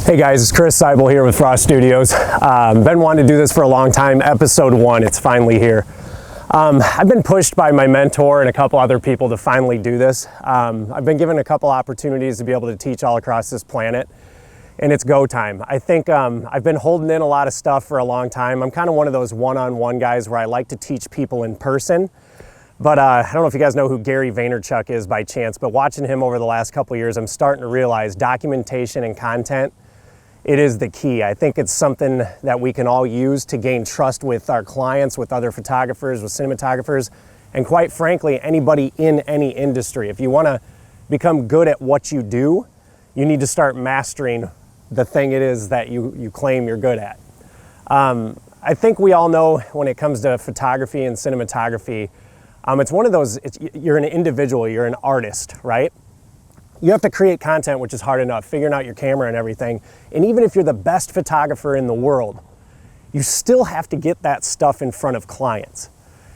Hey guys, it's Chris Seibel here with Frost Studios. Been wanting to do this for a long time. Episode 1, it's finally here. I've been pushed by my mentor and a couple other people to finally do this. I've been given a couple opportunities to be able to teach all across this planet, and it's go time. I think I've been holding in a lot of stuff for a long time. I'm kind of one of those one-on-one guys where I like to teach people in person. But I don't know if you guys know who Gary Vaynerchuk is by chance, but watching him over the last couple of years, I'm starting to realize documentation and content, it is the key. I think it's something that we can all use to gain trust with our clients, with other photographers, with cinematographers, and quite frankly, anybody in any industry. If you want to become good at what you do, you need to start mastering the thing it is that you claim you're good at. I think we all know when it comes to photography and cinematography, it's one of those, you're an individual, you're an artist, right? You have to create content, which is hard enough, figuring out your camera and everything. And even if you're the best photographer in the world, you still have to get that stuff in front of clients.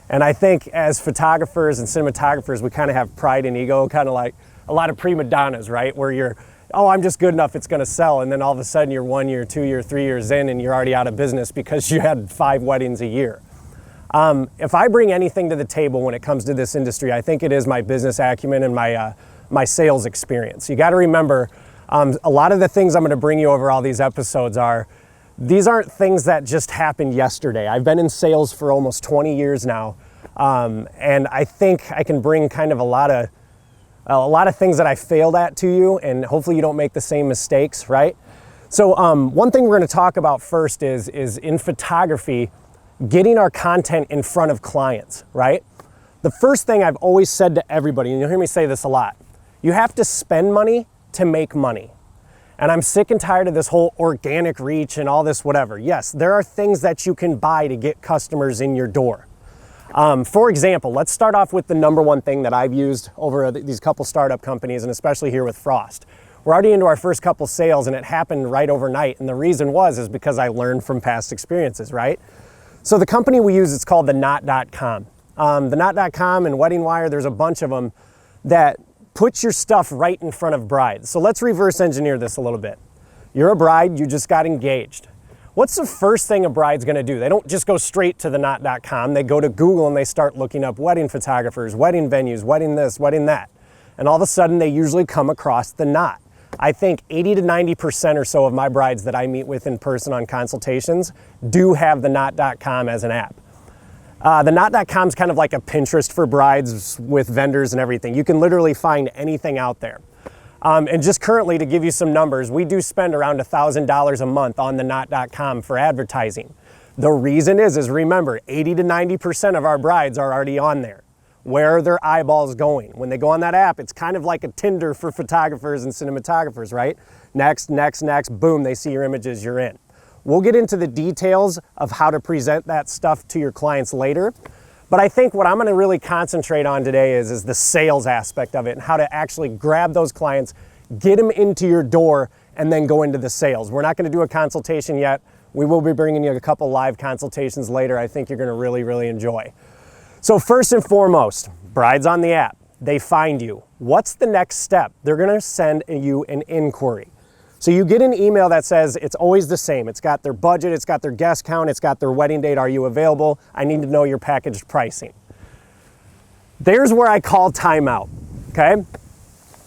And I think as photographers and cinematographers, we kind of have pride and ego, kind of like a lot of prima donnas, right? Where you're, oh, I'm just good enough, it's gonna sell. And then all of a sudden you're 1 year, 2 year, 3 years in and you're already out of business because you had 5 weddings a year. If I bring anything to the table when it comes to this industry, I think it is my business acumen and my sales experience. You got to remember, a lot of the things I'm going to bring you over all these episodes these aren't things that just happened yesterday. I've been in sales for almost 20 years now, and I think I can bring kind of a lot of things that I failed at to you, and hopefully you don't make the same mistakes, right? So one thing we're going to talk about first is in photography, getting our content in front of clients, right? The first thing I've always said to everybody, and you'll hear me say this a lot, you have to spend money to make money. And I'm sick and tired of this whole organic reach and all this whatever. Yes, there are things that you can buy to get customers in your door. For example, let's start off with the number one thing that I've used over these couple startup companies, and especially here with Frost. We're already into our first couple sales and it happened right overnight. And the reason is because I learned from past experiences, right? So the company we use, it's called the Knot.com. The Knot.com and Wedding Wire, there's a bunch of them that put your stuff right in front of brides. So let's reverse engineer this a little bit. You're a bride, you just got engaged. What's the first thing a bride's gonna do? They don't just go straight to the Knot.com, they go to Google and they start looking up wedding photographers, wedding venues, wedding this, wedding that. And all of a sudden they usually come across the Knot. I think 80 to 90% or so of my brides that I meet with in person on consultations do have the Knot.com as an app. The Knot.com is kind of like a Pinterest for brides with vendors and everything. You can literally find anything out there. And just currently, to give you some numbers, we do spend around $1,000 a month on the Knot.com for advertising. The reason is remember, 80 to 90% of our brides are already on there. Where are their eyeballs going? When they go on that app, it's kind of like a Tinder for photographers and cinematographers, right? Next, next, next, boom, they see your images, you're in. We'll get into the details of how to present that stuff to your clients later. But I think what I'm gonna really concentrate on today is the sales aspect of it and how to actually grab those clients, get them into your door, and then go into the sales. We're not gonna do a consultation yet. We will be bringing you a couple live consultations later. I think you're gonna really, really enjoy. So first and foremost, brides on the app, they find you. What's the next step? They're gonna send you an inquiry. So you get an email that says it's always the same. It's got their budget, it's got their guest count, it's got their wedding date. Are you available? I need to know your packaged pricing. There's where I call timeout, okay?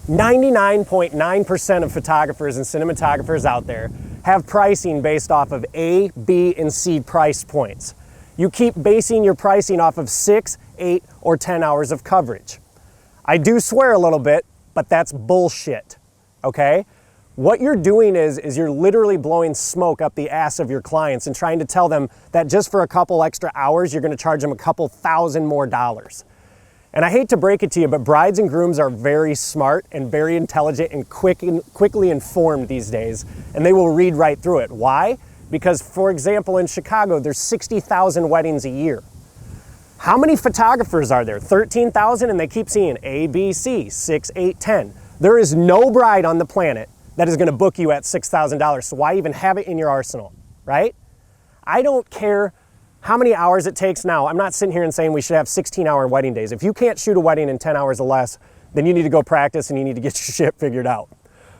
99.9% of photographers and cinematographers out there have pricing based off of A, B, and C price points. You keep basing your pricing off of 6, 8, or 10 hours of coverage. I do swear a little bit, but that's bullshit, okay? What you're doing is you're literally blowing smoke up the ass of your clients and trying to tell them that just for a couple extra hours, you're gonna charge them a couple thousand more dollars. And I hate to break it to you, but brides and grooms are very smart and very intelligent and quickly informed these days, and they will read right through it. Why? Because, for example, in Chicago, there's 60,000 weddings a year. How many photographers are there? 13,000, and they keep seeing A, B, C, 6, 8, 10. There is no bride on the planet that is gonna book you at $6,000, so why even have it in your arsenal, right? I don't care how many hours it takes now. I'm not sitting here and saying we should have 16-hour wedding days. If you can't shoot a wedding in 10 hours or less, then you need to go practice and you need to get your shit figured out.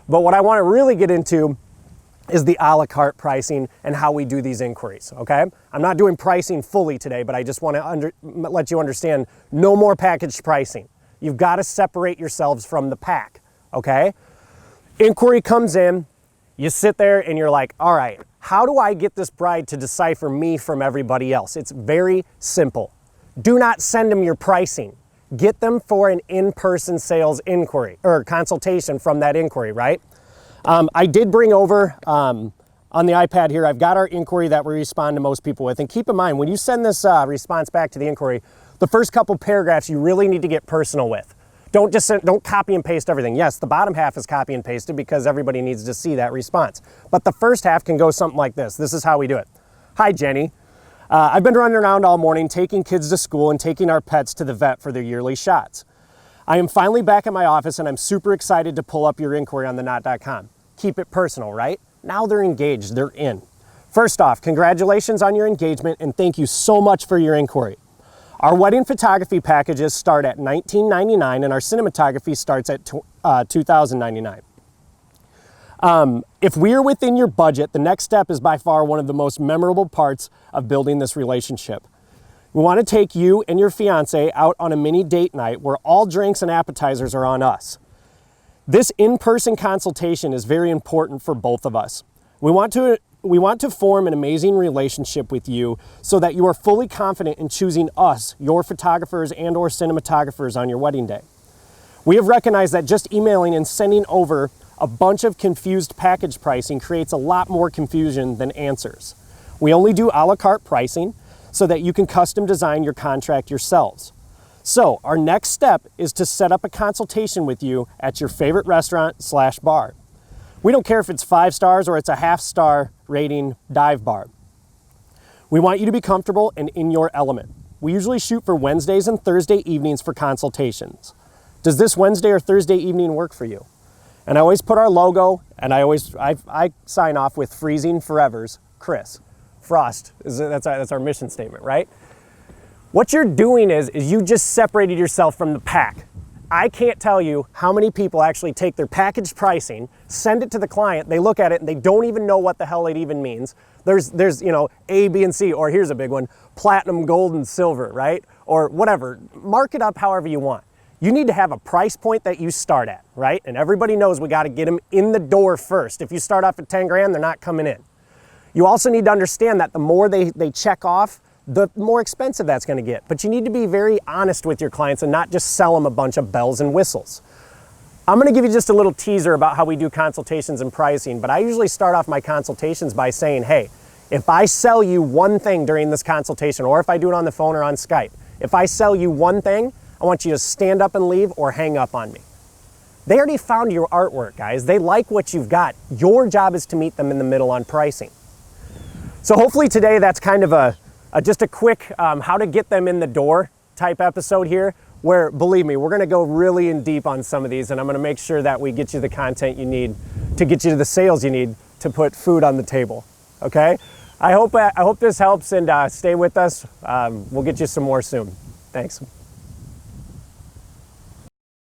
But what I wanna really get into is the a la carte pricing and how we do these inquiries, okay? I'm not doing pricing fully today, but I just want to let you understand no more packaged pricing. You've got to separate yourselves from the pack, okay? Inquiry comes in, you sit there and you're like, all right, how do I get this bride to decipher me from everybody else? It's very simple. Do not send them your pricing. Get them for an in-person sales inquiry or consultation from that inquiry, right? I did bring over on the iPad here, I've got our inquiry that we respond to most people with. And keep in mind, when you send this response back to the inquiry, the first couple paragraphs you really need to get personal with. Don't copy and paste everything. Yes, the bottom half is copy and pasted because everybody needs to see that response. But the first half can go something like this. This is how we do it. Hi, Jenny. I've been running around all morning taking kids to school and taking our pets to the vet for their yearly shots. I am finally back at my office and I'm super excited to pull up your inquiry on theknot.com. Keep it personal, right? Now they're engaged, they're in. First off, congratulations on your engagement and thank you so much for your inquiry. Our wedding photography packages start at $19.99 and our cinematography starts at $2,099. If we are within your budget, the next step is by far one of the most memorable parts of building this relationship. We want to take you and your fiance out on a mini date night where all drinks and appetizers are on us. This in-person consultation is very important for both of us. We want to form an amazing relationship with you so that you are fully confident in choosing us, your photographers and or cinematographers on your wedding day. We have recognized that just emailing and sending over a bunch of confused package pricing creates a lot more confusion than answers. We only do a la carte pricing so that you can custom design your contract yourselves. So our next step is to set up a consultation with you at your favorite restaurant/bar. We don't care if it's 5 stars or it's a half-star rating dive bar. We want you to be comfortable and in your element. We usually shoot for Wednesdays and Thursday evenings for consultations. Does this Wednesday or Thursday evening work for you? And I always put our logo, and I sign off with Freezing Forever's Chris. Frost, that's our mission statement, right? What you're doing is you just separated yourself from the pack. I can't tell you how many people actually take their packaged pricing, send it to the client, they look at it and they don't even know what the hell it even means. There's A, B, and C, or here's a big one, platinum, gold, and silver, right? Or whatever, mark it up however you want. You need to have a price point that you start at, right? And everybody knows we got to get them in the door first. If you start off at 10 grand, they're not coming in. You also need to understand that the more they check off, the more expensive that's going to get. But you need to be very honest with your clients and not just sell them a bunch of bells and whistles. I'm going to give you just a little teaser about how we do consultations and pricing, but I usually start off my consultations by saying, hey, if I sell you one thing during this consultation, or if I do it on the phone or on Skype, if I sell you one thing, I want you to stand up and leave or hang up on me. They already found your artwork, guys. They like what you've got. Your job is to meet them in the middle on pricing. So hopefully today that's kind of just a quick how to get them in the door type episode here, where, believe me, we're going to go really in deep on some of these, and I'm going to make sure that we get you the content you need to get you to the sales you need to put food on the table, okay? I hope this helps, and stay with us. We'll get you some more soon. Thanks.